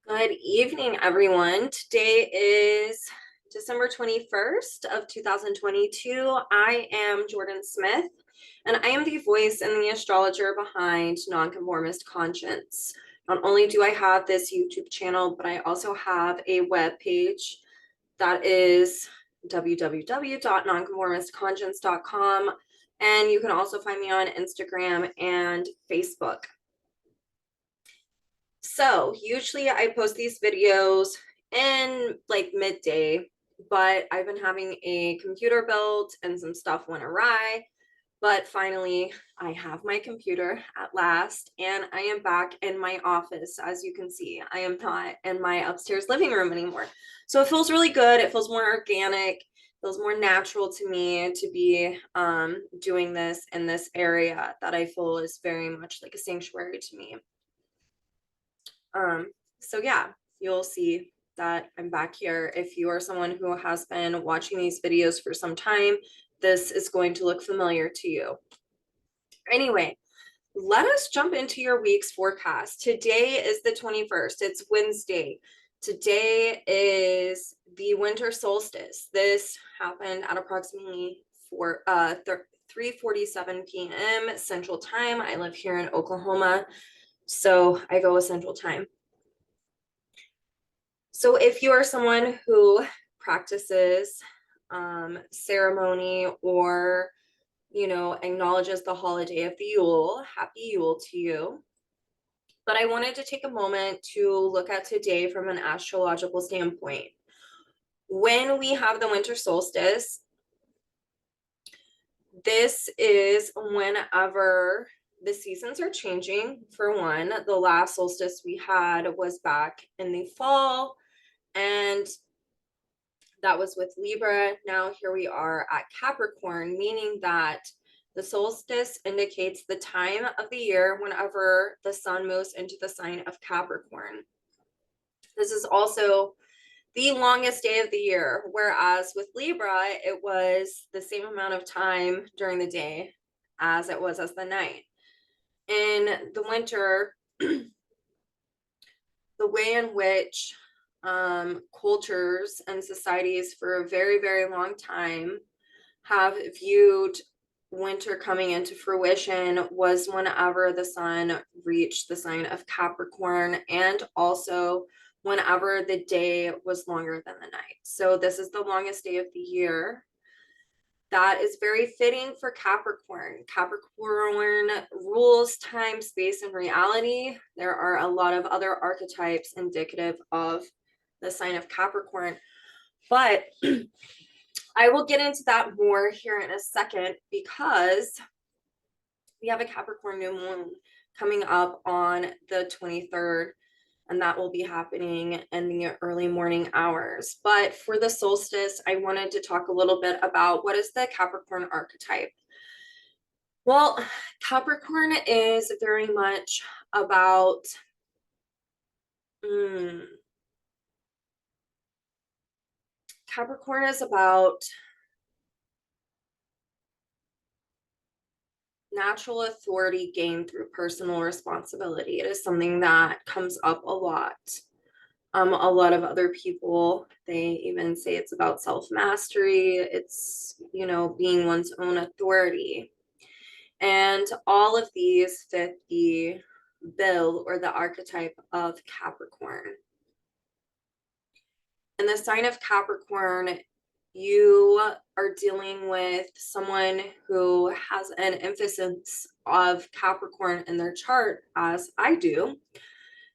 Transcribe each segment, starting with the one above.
Good evening, everyone. Today is December 21st of 2022. I am Jordyn Smith, and I am the voice and the astrologer behind Nonconformist Conscience. Not only do I have this YouTube channel, but I also have a web page that is www.nonconformistconscience.com, and you can also find me on Instagram and Facebook. So usually I post these videos in like midday, but I've been having a computer build and some stuff went awry. But finally, I have my computer at last, and I am back in my office. As you can see, I am not in my upstairs living room anymore. So it feels really good. It feels more organic, feels more natural to me to be doing this in this area that I feel is very much like a sanctuary to me. So yeah, you'll see that I'm back here. If you are someone who has been watching these videos for some time, this is going to look familiar to you. Anyway, let us jump into your week's forecast. Today is the 21st. It's Wednesday. Today is the winter solstice. This happened at approximately 3:47 p.m. Central Time. I live here in Oklahoma, so I go with Central Time. So if you are someone who practices ceremony or, acknowledges the holiday of the Yule, happy Yule to you. But I wanted to take a moment to look at today from an astrological standpoint. When we have the winter solstice, this is whenever the seasons are changing. For one, the last solstice we had was back in the fall, and that was with Libra. Now here we are at Capricorn, meaning that the solstice indicates the time of the year whenever the sun moves into the sign of Capricorn. This is also the longest day of the year, whereas with Libra, it was the same amount of time during the day as it was as the night. In the winter, the way in which cultures and societies for a very, very long time have viewed winter coming into fruition was whenever the sun reached the sign of Capricorn, and also whenever the day was longer than the night. So this is the longest day of the year. That is very fitting for Capricorn. Capricorn rules time, space, and reality. There are a lot of other archetypes indicative of the sign of Capricorn, but I will get into that more here in a second, because we have a Capricorn new moon coming up on the 23rd, and that will be happening in the early morning hours. But for the solstice, I wanted to talk a little bit about what is the Capricorn archetype. Well, Capricorn is very much about Capricorn is about natural authority gained through personal responsibility. It is something that comes up a lot. A lot of other people, they even say it's about self-mastery. It's, being one's own authority. And all of these fit the bill or the archetype of Capricorn. In the sign of Capricorn, you are dealing with someone who has an emphasis of Capricorn in their chart, as I do.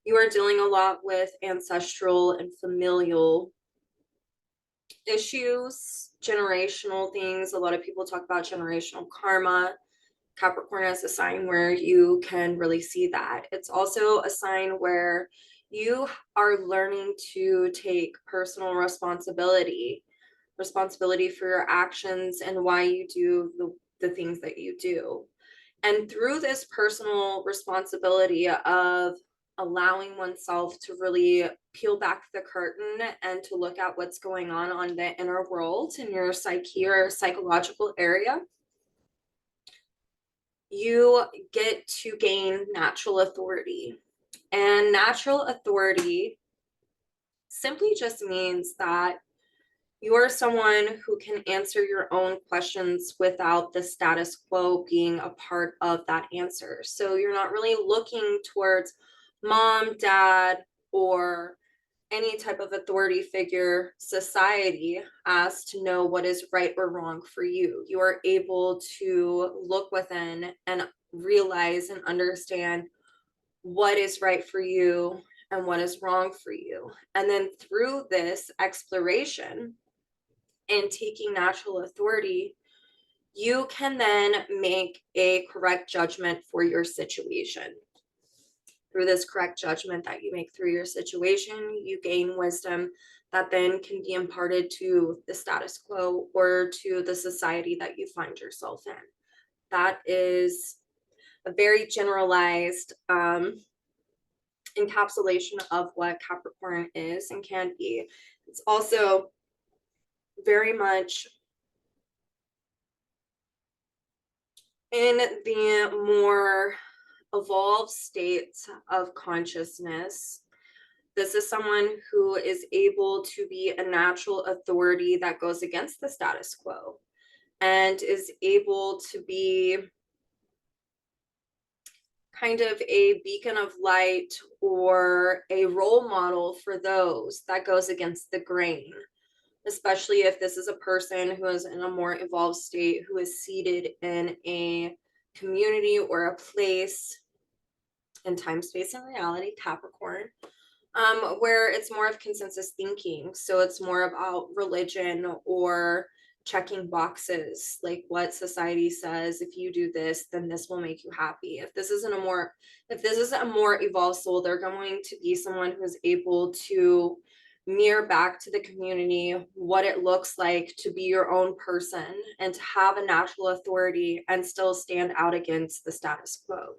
You are dealing a lot with ancestral and familial issues, generational things. A lot of people talk about generational karma. Capricorn is a sign where you can really see that. It's also a sign where you are learning to take personal responsibility for your actions and why you do the things that you do. And through this personal responsibility of allowing oneself to really peel back the curtain and to look at what's going on the inner world in your psyche or psychological area, you get to gain natural authority. And natural authority simply just means that you are someone who can answer your own questions without the status quo being a part of that answer. So you're not really looking towards mom, dad, or any type of authority figure, society, as to know what is right or wrong for you. You are able to look within and realize and understand what is right for you and what is wrong for you. And then through this exploration and taking natural authority, you can then make a correct judgment for your situation. Through this correct judgment that you make through your situation, you gain wisdom that then can be imparted to the status quo or to the society that you find yourself in. That is a very generalized encapsulation of what Capricorn is and can be. It's also very much in the more evolved states of consciousness. This is someone who is able to be a natural authority that goes against the status quo and is able to be kind of a beacon of light or a role model for those that goes against the grain, especially if this is a person who is in a more evolved state, who is seated in a community or a place in time, space, and reality, Capricorn, where it's more of consensus thinking. So it's more about religion or checking boxes, like what society says, if you do this, then this will make you happy. If this is a more evolved soul, they're going to be someone who's able to mirror back to the community what it looks like to be your own person and to have a natural authority and still stand out against the status quo.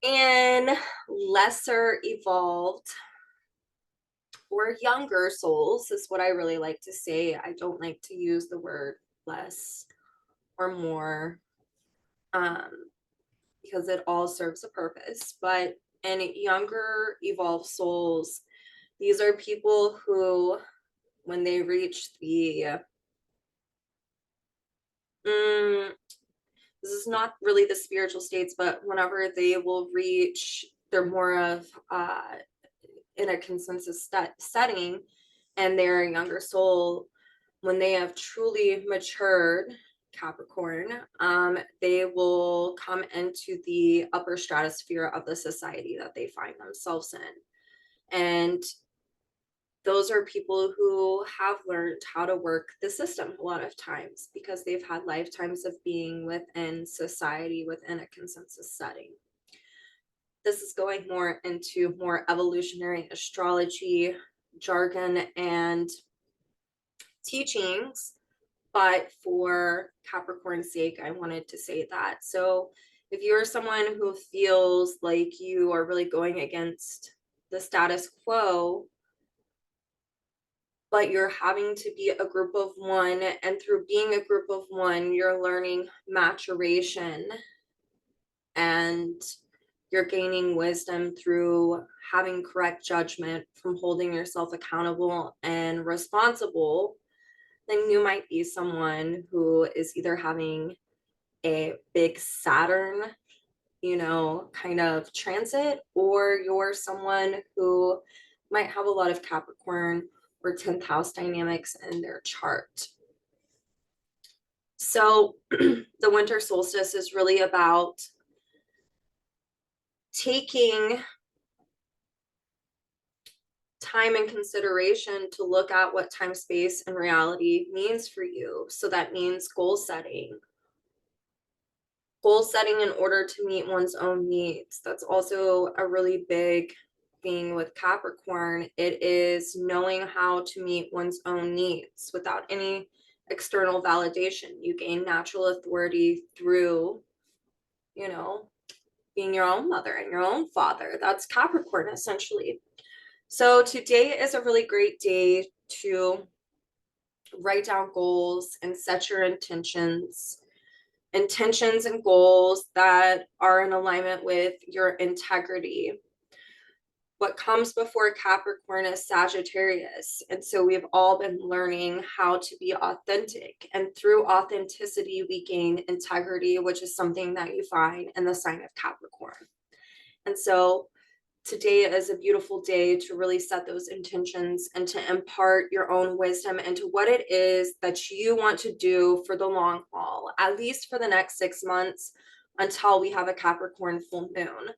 And lesser evolved or younger souls is what I really like to say. I don't like to use the word less or more because it all serves a purpose. But in younger evolved souls, these are people who, when they reach the this is not really the spiritual states, but whenever they will reach, they're more of in a consensus setting, and they're a younger soul, when they have truly matured, Capricorn, they will come into the upper stratosphere of the society that they find themselves in. And those are people who have learned how to work the system a lot of times because they've had lifetimes of being within society, within a consensus setting. This is going more into more evolutionary astrology jargon and teachings, but for Capricorn's sake, I wanted to say that. So if you're someone who feels like you are really going against the status quo, but you're having to be a group of one, and through being a group of one, you're learning maturation and you're gaining wisdom through having correct judgment from holding yourself accountable and responsible, then you might be someone who is either having a big Saturn, kind of transit, or you're someone who might have a lot of Capricorn or 10th house dynamics in their chart. So the winter solstice is really about taking time and consideration to look at what time, space, and reality means for you. So that means goal setting in order to meet one's own needs. That's also a really big thing with Capricorn. It is knowing how to meet one's own needs without any external validation. You gain natural authority through, being your own mother and your own father. That's Capricorn, essentially. So today is a really great day to write down goals and set your intentions and goals that are in alignment with your integrity. What comes before Capricorn is Sagittarius. And so we've all been learning how to be authentic. And through authenticity, we gain integrity, which is something that you find in the sign of Capricorn. And so today is a beautiful day to really set those intentions and to impart your own wisdom into what it is that you want to do for the long haul, at least for the next 6 months until we have a Capricorn full moon,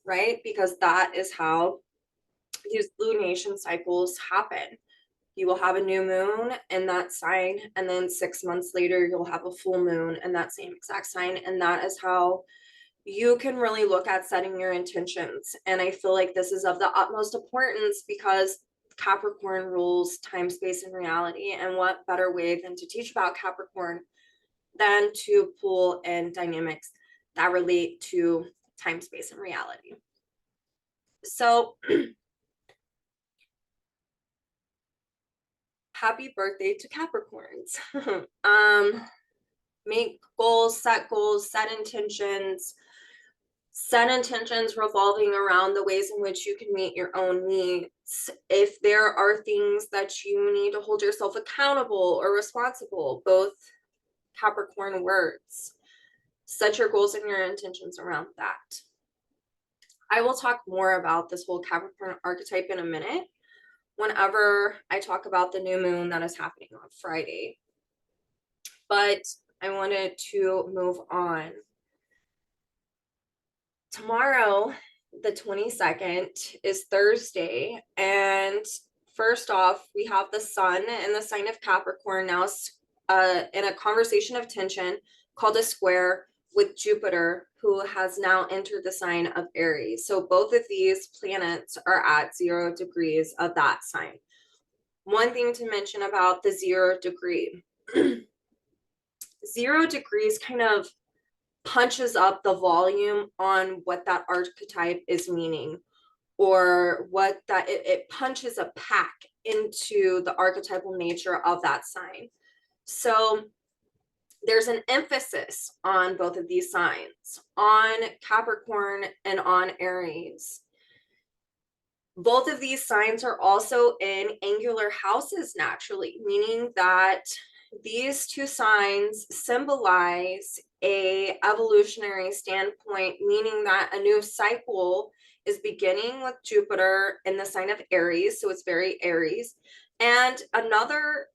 right? Because that is how these lunation cycles happen. You will have a new moon in that sign, and then 6 months later, you'll have a full moon in that same exact sign. And that is how you can really look at setting your intentions. And I feel like this is of the utmost importance because Capricorn rules time, space, and reality. And what better way than to teach about Capricorn than to pull in dynamics that relate to time, space, and reality. So happy birthday to Capricorns. Make goals, set intentions revolving around the ways in which you can meet your own needs. If there are things that you need to hold yourself accountable or responsible, both Capricorn words, set your goals and your intentions around that. I will talk more about this whole Capricorn archetype in a minute whenever I talk about the new moon that is happening on Friday. But I wanted to move on. Tomorrow, the 22nd, is Thursday. And first off, we have the sun in the sign of Capricorn now in a conversation of tension called a square with Jupiter, who has now entered the sign of Aries. So both of these planets are at 0 degrees of that sign. One thing to mention about the 0 degree, 0 degrees kind of punches up the volume on what that archetype is meaning, or what that it punches a pack into the archetypal nature of that sign. So there's an emphasis on both of these signs, on Capricorn and on Aries. Both of these signs are also in angular houses naturally, meaning that these two signs symbolize a evolutionary standpoint, meaning that a new cycle is beginning with Jupiter in the sign of Aries, so it's very Aries, and another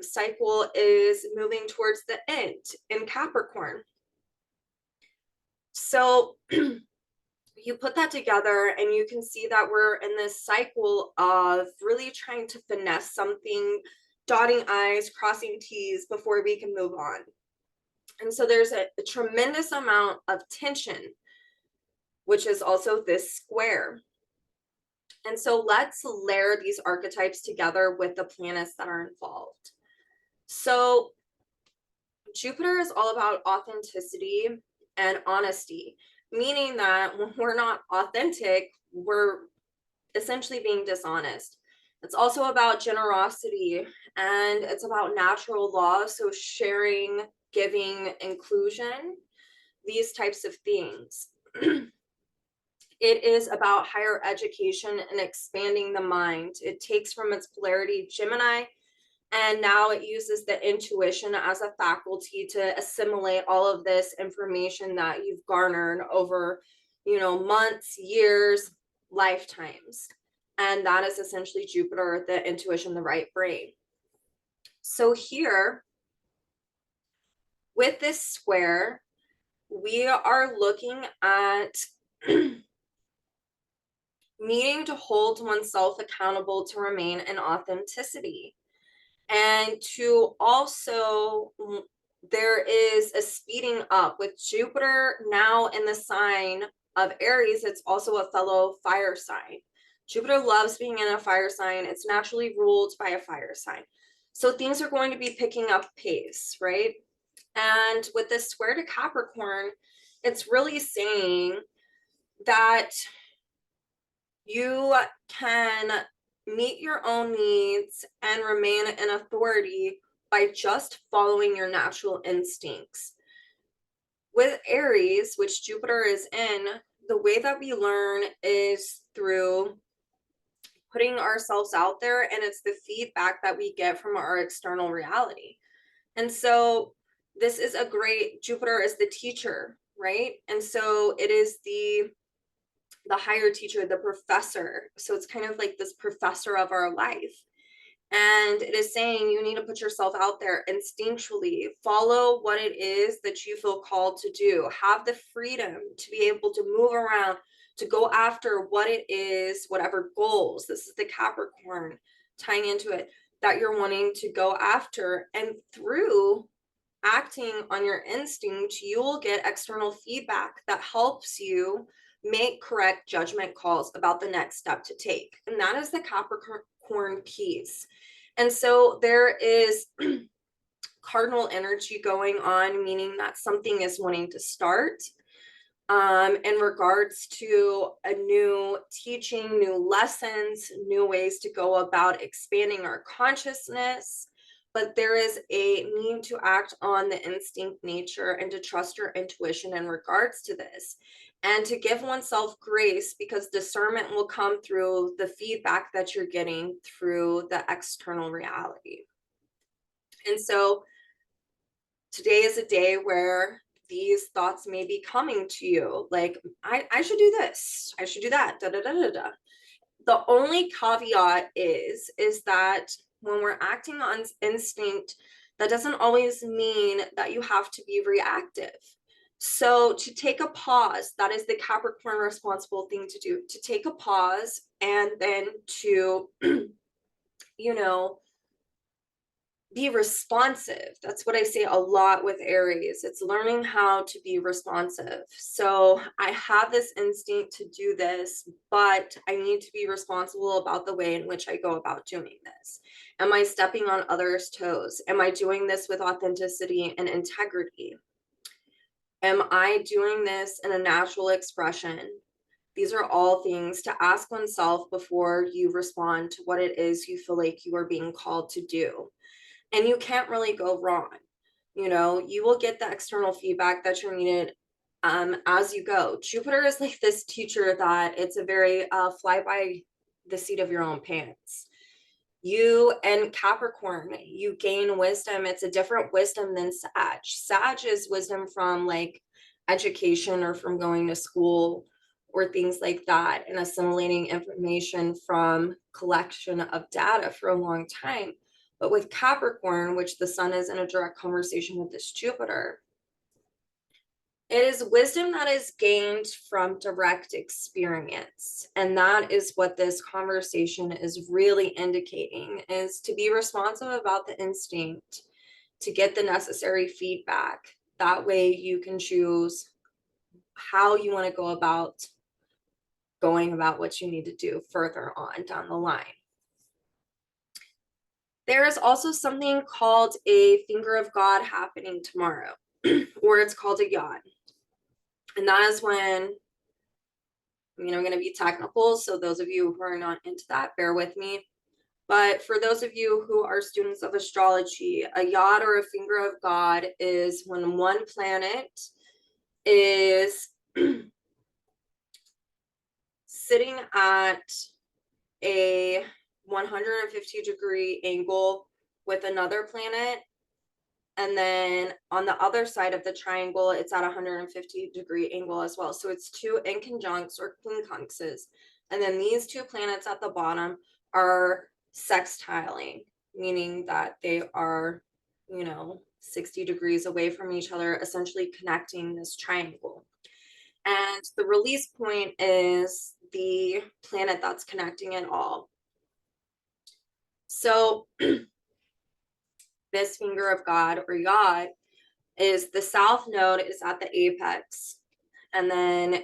cycle is moving towards the end in Capricorn. So you put that together and you can see that we're in this cycle of really trying to finesse something, dotting I's, crossing T's before we can move on. And so there's a tremendous amount of tension, which is also this square. And so let's layer these archetypes together with the planets that are involved. So Jupiter is all about authenticity and honesty, meaning that when we're not authentic, we're essentially being dishonest. It's also about generosity, and it's about natural law, so sharing, giving, inclusion, these types of things. It is about higher education and expanding the mind. It takes from its polarity Gemini, and now it uses the intuition as a faculty to assimilate all of this information that you've garnered over, months, years, lifetimes. And that is essentially Jupiter, the intuition, the right brain. So here, with this square, we are looking at needing to hold oneself accountable to remain in authenticity. And to also, there is a speeding up with Jupiter now in the sign of Aries. It's also a fellow fire sign. Jupiter loves being in a fire sign. It's naturally ruled by a fire sign. So things are going to be picking up pace, right? And with this square to Capricorn, it's really saying that you can meet your own needs and remain in authority by just following your natural instincts. With Aries, which Jupiter is in, the way that we learn is through putting ourselves out there, and it's the feedback that we get from our external reality. And so this is a great, Jupiter is the teacher, right? And so it is the higher teacher, the professor. So it's kind of like this professor of our life. And it is saying you need to put yourself out there instinctually, follow what it is that you feel called to do, have the freedom to be able to move around, to go after what it is, whatever goals, this is the Capricorn tying into it, that you're wanting to go after. And through acting on your instinct, you will get external feedback that helps you make correct judgment calls about the next step to take. And that is the Capricorn piece. And so there is cardinal energy going on, meaning that something is wanting to start in regards to a new teaching, new lessons, new ways to go about expanding our consciousness. But there is a need to act on the instinct nature and to trust your intuition in regards to this, and to give oneself grace, because discernment will come through the feedback that you're getting through the external reality. And so today is a day where these thoughts may be coming to you, like, I should do this, I should do that, da da da da da. The only caveat is that when we're acting on instinct, that doesn't always mean that you have to be reactive. So to take a pause, that is the Capricorn responsible thing to do, to take a pause and then to, you know, be responsive. That's what I say a lot with Aries. It's learning how to be responsive. So I have this instinct to do this, but I need to be responsible about the way in which I go about doing this. Am I stepping on others' toes? Am I doing this with authenticity and integrity? Am I doing this in a natural expression? These are all things to ask oneself before you respond to what it is you feel like you are being called to do. And you can't really go wrong. You know, you will get the external feedback that you're needed as you go. Jupiter is like this teacher that it's a very fly by the seat of your own pants. You and Capricorn, you gain wisdom. It's a different wisdom than Sag. Sag is wisdom from like education or from going to school or things like that, and assimilating information from collection of data for a long time. But with Capricorn, which the sun is in a direct conversation with this Jupiter, it is wisdom that is gained from direct experience. And that is what this conversation is really indicating, is to be responsive about the instinct, to get the necessary feedback. That way you can choose how you want to go about going about what you need to do further on down the line. There is also something called a finger of God happening tomorrow, or it's called a yod. And that is when, I'm going to be technical, so those of you who are not into that, bear with me. But for those of you who are students of astrology, a yod or a finger of God is when one planet is sitting at a 150-degree angle with another planet, and then on the other side of the triangle it's at a 150-degree angle as well. So it's two inconjuncts or quincunxes, and then these two planets at the bottom are sextiling, meaning that they are 60 degrees away from each other, essentially connecting this triangle. And the release point is the planet that's connecting it all. So this finger of God or yod is the south node is at the apex, and then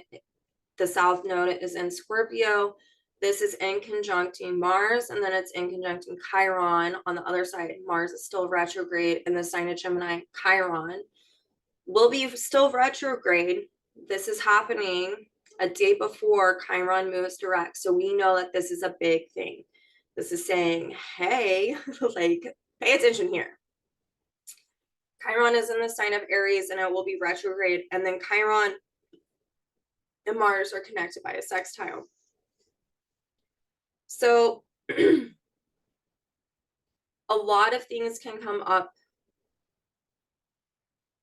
the south node is in Scorpio. This is in conjuncting Mars, and then it's in conjuncting Chiron on the other side. Mars is still retrograde in the sign of Gemini. Chiron will be still retrograde. This is happening a day before Chiron moves direct. So we know that this is a big thing. This is saying, hey, like, pay attention here. Chiron is in the sign of Aries, and it will be retrograde. And then Chiron and Mars are connected by a sextile. So a lot of things can come up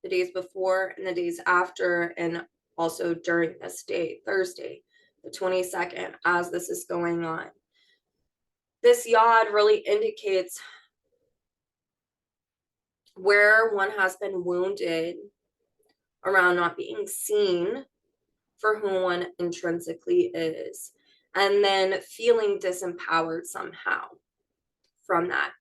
the days before and the days after, and also during this day, Thursday, the 22nd, as this is going on. This yod really indicates where one has been wounded around not being seen for who one intrinsically is, and then feeling disempowered somehow from that.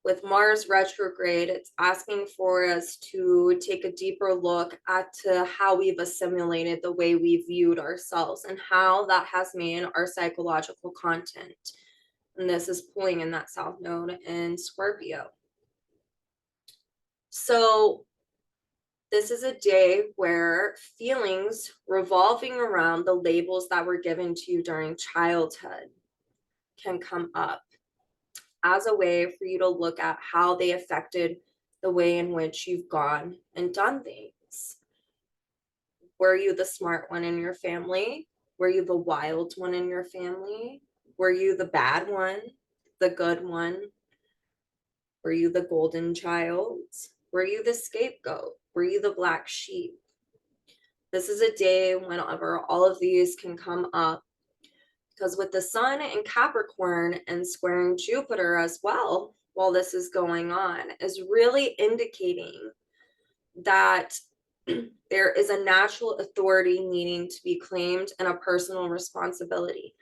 With Mars retrograde, it's asking for us to take a deeper look at how we've assimilated the way we viewed ourselves and how that has made our psychological content. And this is pulling in that South Node in Scorpio. So this is a day where feelings revolving around the labels that were given to you during childhood can come up as a way for you to look at how they affected the way in which you've gone and done things. Were you the smart one in your family? Were you the wild one in your family? Were you the bad one, the good one? Were you the golden child? Were you the scapegoat? Were you the black sheep? This is a day whenever all of these can come up, because with the sun in Capricorn and squaring Jupiter as well, while this is going on, is really indicating that there is a natural authority needing to be claimed and a personal responsibility.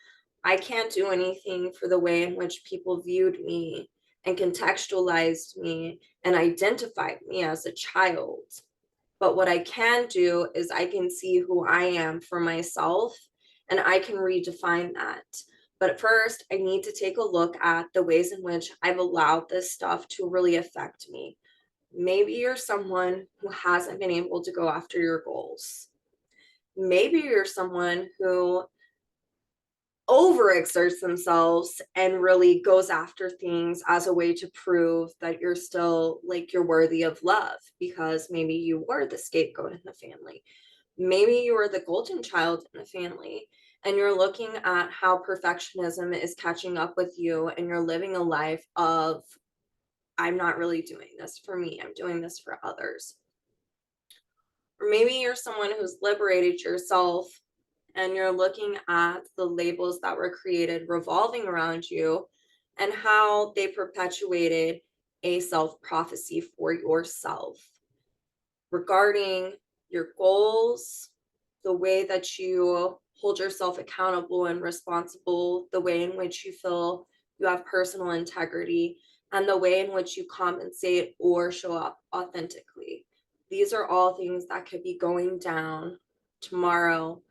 I can't do anything for the way in which people viewed me and contextualized me and identified me as a child. But what I can do is I can see who I am for myself, and I can redefine that. But first, I need to take a look at the ways in which I've allowed this stuff to really affect me. Maybe you're someone who hasn't been able to go after your goals. Maybe you're someone who overexerts themselves and really goes after things as a way to prove that you're still like you're worthy of love, because maybe you were the scapegoat in the family. Maybe you were the golden child in the family, and you're looking at how perfectionism is catching up with you, and you're living a life of, I'm not really doing this for me, I'm doing this for others. Or maybe you're someone who's liberated yourself and you're looking at the labels that were created revolving around you and how they perpetuated a self-prophecy for yourself regarding your goals, the way that you hold yourself accountable and responsible, the way in which you feel you have personal integrity, and the way in which you compensate or show up authentically. These are all things that could be going down tomorrow,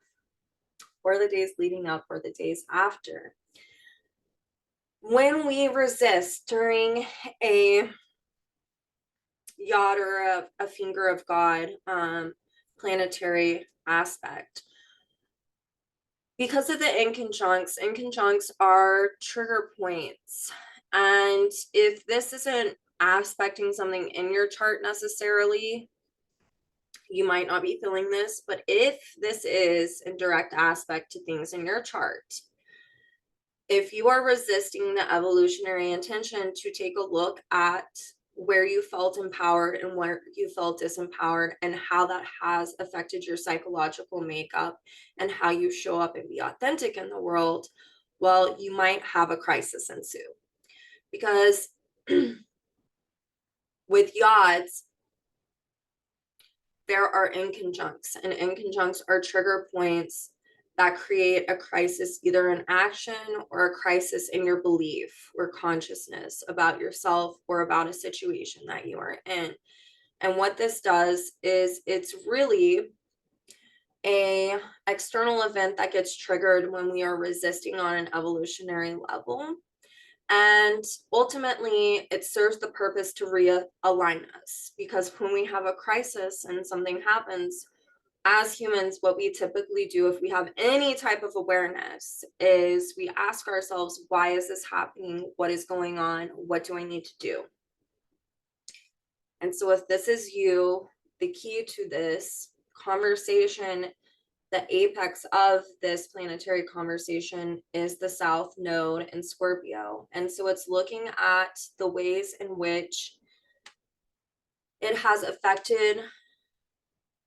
or the days leading up, or the days after. When we resist during a yod or a finger of God planetary aspect, because of the inconjuncts are trigger points. And if this isn't aspecting something in your chart necessarily, you might not be feeling this, but if this is in direct aspect to things in your chart, if you are resisting the evolutionary intention to take a look at where you felt empowered and where you felt disempowered and how that has affected your psychological makeup and how you show up and be authentic in the world, well, you might have a crisis ensue. Because with yods, there are inconjuncts, and inconjuncts are trigger points that create a crisis, either in action or a crisis in your belief or consciousness about yourself or about a situation that you are in. And what this does is it's really a external event that gets triggered when we are resisting on an evolutionary level. And ultimately, it serves the purpose to realign us, because when we have a crisis and something happens, as humans, what we typically do if we have any type of awareness is we ask ourselves, why is this happening? What is going on? What do I need to do? And so if this is you, the key to this conversation the apex of this planetary conversation is the South Node in Scorpio. And so it's looking at the ways in which it has affected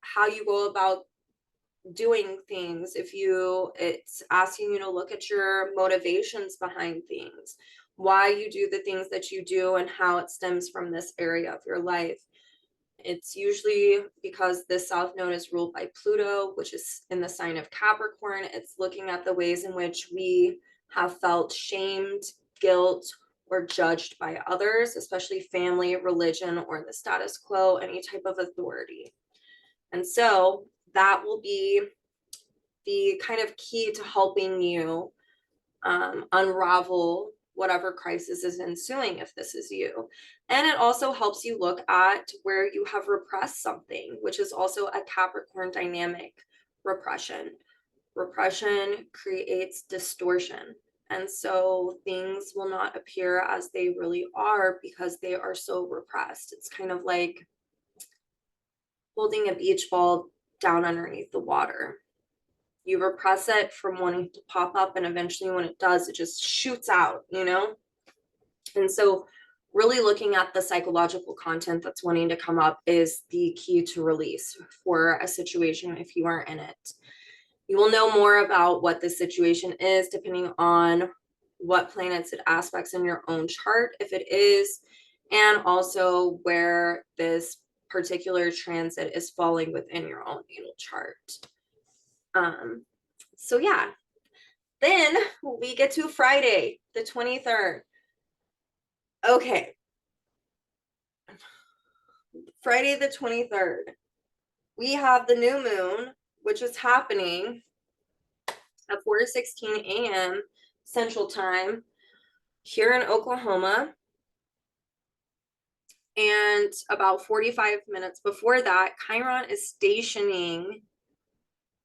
how you go about doing things. It's asking you to look at your motivations behind things, why you do the things that you do, and how it stems from this area of your life. It's usually because this South Node is ruled by Pluto, which is in the sign of Capricorn. It's looking at the ways in which we have felt shamed, guilt, or judged by others, especially family, religion, or the status quo, any type of authority. And so that will be the kind of key to helping you unravel whatever crisis is ensuing if this is you. And it also helps you look at where you have repressed something, which is also a Capricorn dynamic. Repression creates distortion, and so things will not appear as they really are because they are so repressed. It's kind of like holding a beach ball down underneath the water. You repress it from wanting to pop up, and eventually when it does, it just shoots out, you know? And so really looking at the psychological content that's wanting to come up is the key to release for a situation if you are in it. You will know more about what the situation is depending on what planets it aspects in your own chart, if it is, and also where this particular transit is falling within your own natal chart. So yeah, then we get to Friday, the 23rd. Okay. Friday, the 23rd, we have the new moon, which is happening at 4:16 a.m. Central Time here in Oklahoma. And about 45 minutes before that, Chiron is stationing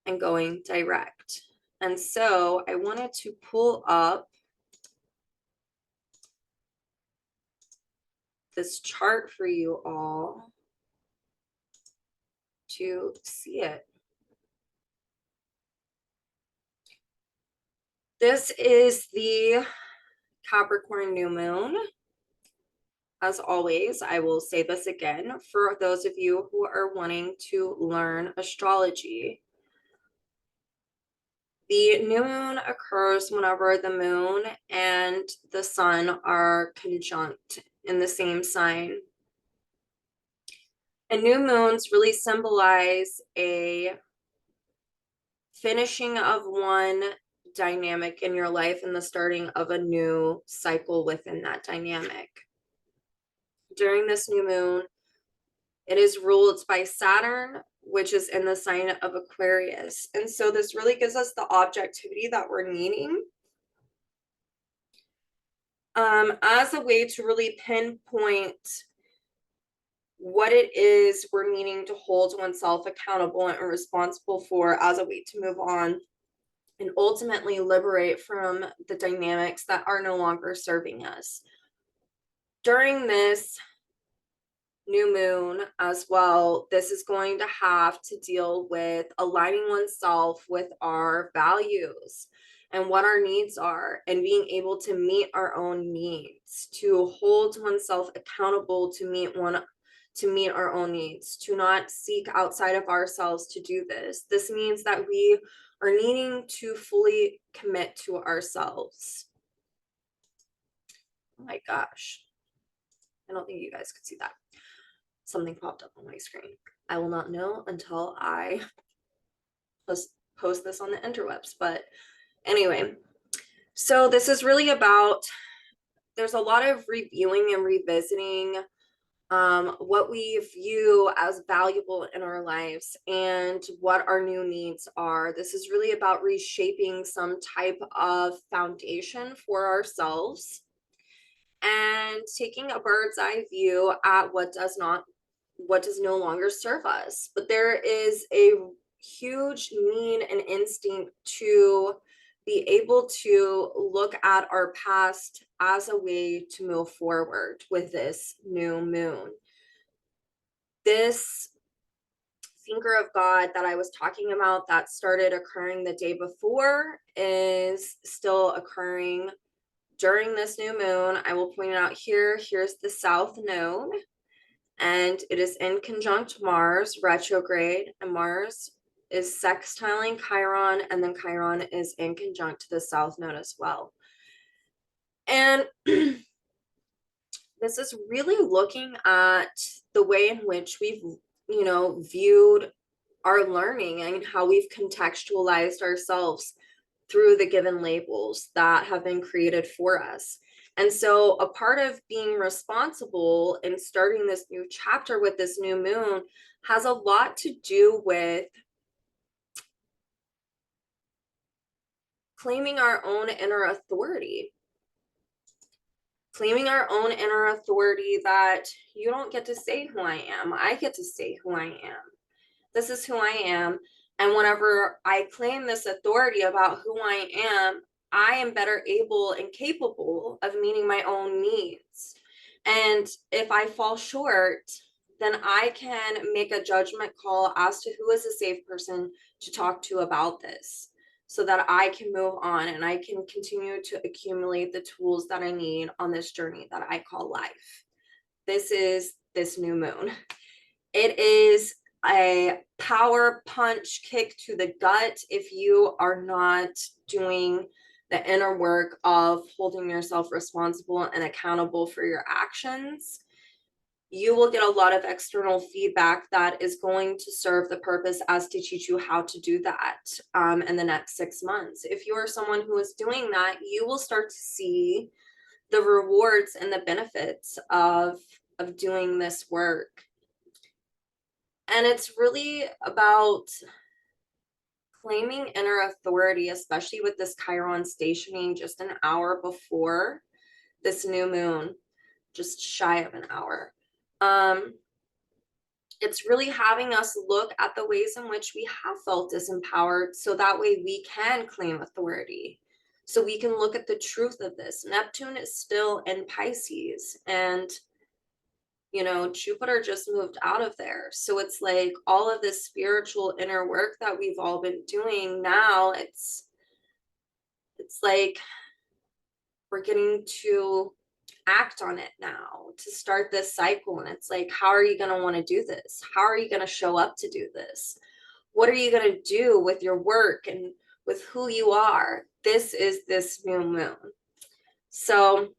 and going direct. And so I wanted to pull up this chart for you all to see it. This is the Capricorn new moon. As always, I will say this again for those of you who are wanting to learn astrology. The new moon occurs whenever the moon and the sun are conjunct in the same sign. And new moons really symbolize a finishing of one dynamic in your life and the starting of a new cycle within that dynamic. During this new moon, it is ruled by Saturn, which is in the sign of Aquarius. And so this really gives us the objectivity that we're needing as a way to really pinpoint what it is we're needing to hold oneself accountable and responsible for as a way to move on and ultimately liberate from the dynamics that are no longer serving us. During this new moon as well, this is going to have to deal with aligning oneself with our values and what our needs are, and being able to meet our own needs, to hold oneself accountable to meet our own needs, to not seek outside of ourselves to do this. This means that we are needing to fully commit to ourselves. Oh my gosh. I don't think you guys could see that. Something popped up on my screen. I will not know until I post this on the interwebs. But anyway, so this is really about, there's a lot of reviewing and revisiting what we view as valuable in our lives and what our new needs are. This is really about reshaping some type of foundation for ourselves and taking a bird's eye view at what does no longer serve us. But there is a huge need and instinct to be able to look at our past as a way to move forward with this new moon. This finger of God that I was talking about that started occurring the day before is still occurring during this new moon. I will point it out here. Here's the south node, and it is in conjunct Mars retrograde, and Mars is sextiling Chiron, and then Chiron is in conjunct to the south node as well. And this is really looking at the way in which we've, viewed our learning and how we've contextualized ourselves through the given labels that have been created for us. And so a part of being responsible and starting this new chapter with this new moon has a lot to do with claiming our own inner authority. Claiming our own inner authority that you don't get to say who I am. I get to say who I am. This is who I am. And whenever I claim this authority about who I am better able and capable of meeting my own needs. And if I fall short, then I can make a judgment call as to who is a safe person to talk to about this, so that I can move on and I can continue to accumulate the tools that I need on this journey that I call life. This is this new moon. It is a power punch kick to the gut if you are not doing the inner work of holding yourself responsible and accountable for your actions. You will get a lot of external feedback that is going to serve the purpose as to teach you how to do that in the next 6 months. If you are someone who is doing that, you will start to see the rewards and the benefits of doing this work. And it's really about claiming inner authority, especially with this Chiron stationing just an hour before this new moon, just shy of an hour. It's really having us look at the ways in which we have felt disempowered, so that way we can claim authority. So we can look at the truth of this. Neptune is still in Pisces, and Jupiter just moved out of there. So it's like all of this spiritual inner work that we've all been doing now, it's like we're getting to act on it now, to start this cycle. And it's like, how are you going to want to do this? How are you going to show up to do this? What are you going to do with your work and with who you are? This is this new moon. So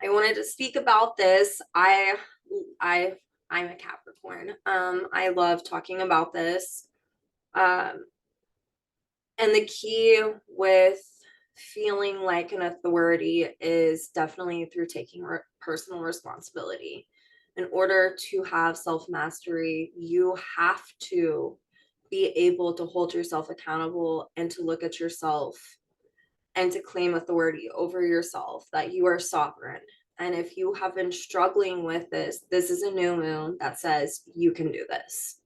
I wanted to speak about this. I'm a Capricorn. I love talking about this. And the key with feeling like an authority is definitely through taking personal responsibility. In order to have self-mastery, you have to be able to hold yourself accountable and to look at yourself and to claim authority over yourself, that you are sovereign. And if you have been struggling with this, this is a new moon that says you can do this.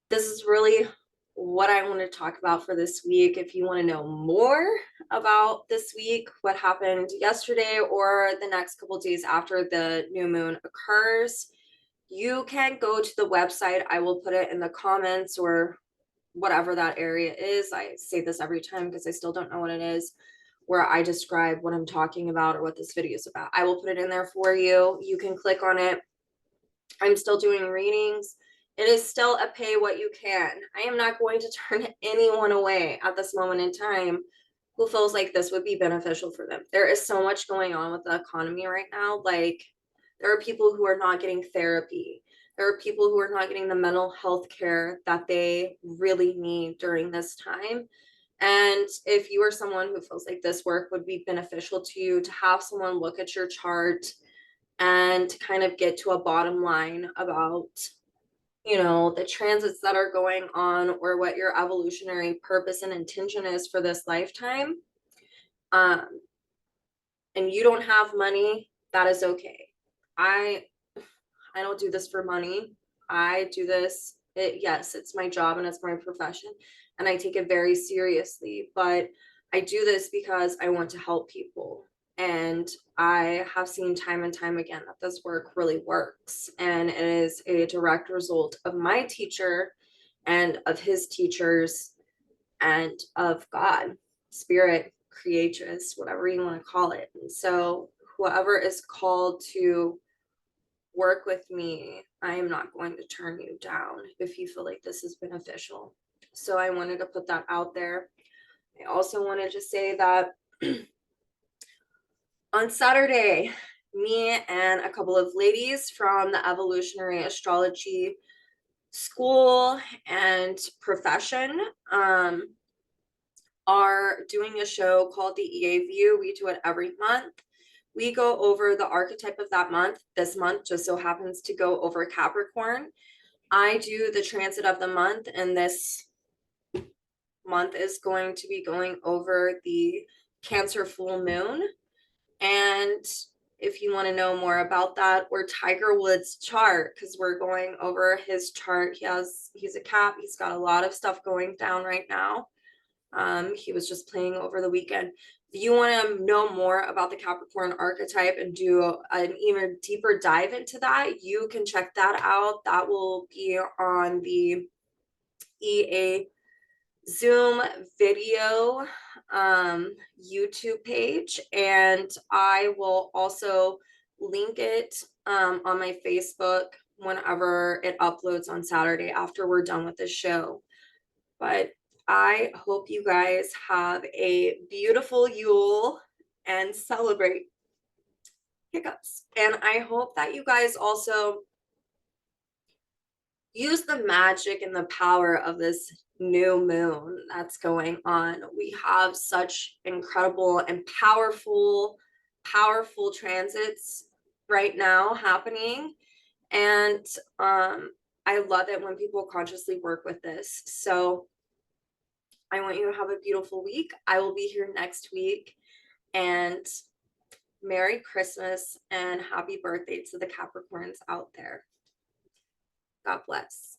This is really what I want to talk about for this week. If you want to know more about this week, what happened yesterday or the next couple of days after the new moon occurs, you can go to the website. I will put it in the comments or whatever that area is. I say this every time because I still don't know what it is, where I describe what I'm talking about or what this video is about. I will put it in there for you. You can click on it. I'm still doing readings. It is still a pay what you can. I am not going to turn anyone away at this moment in time who feels like this would be beneficial for them. There is so much going on with the economy right now. Like, there are people who are not getting therapy. There are people who are not getting the mental health care that they really need during this time. And if you are someone who feels like this work would be beneficial to you, to have someone look at your chart and to kind of get to a bottom line about, the transits that are going on or what your evolutionary purpose and intention is for this lifetime, and you don't have money, that is okay. I don't do this for money. I do this, yes, it's my job and it's my profession, and I take it very seriously, but I do this because I want to help people. And I have seen time and time again that this work really works. And it is a direct result of my teacher and of his teachers and of God, spirit, creatress, whatever you want to call it. And so whoever is called to work with me, I am not going to turn you down if you feel like this is beneficial. So I wanted to put that out there. I also wanted to say that on Saturday, me and a couple of ladies from the evolutionary astrology school and profession are doing a show called the EA View. We do it every month. We go over the archetype of that month. This month just so happens to go over Capricorn. I do the transit of the month, and this month is going to be going over the Cancer full moon. And if you want to know more about that, or Tiger Woods' chart, because we're going over his chart. He's a Cap. He's got a lot of stuff going down right now. He was just playing over the weekend. If you want to know more about the Capricorn archetype and do an even deeper dive into that, you can check that out. That will be on the EA Zoom video YouTube page, and I will also link it on my Facebook whenever it uploads on Saturday after we're done with the show. But I hope you guys have a beautiful Yule and celebrate hiccups. And I hope that you guys also use the magic and the power of this new moon that's going on. We have such incredible and powerful transits right now happening. And I love it when people consciously work with this. So I want you to have a beautiful week. I will be here next week. And Merry Christmas and happy birthday to the Capricorns out there. God bless.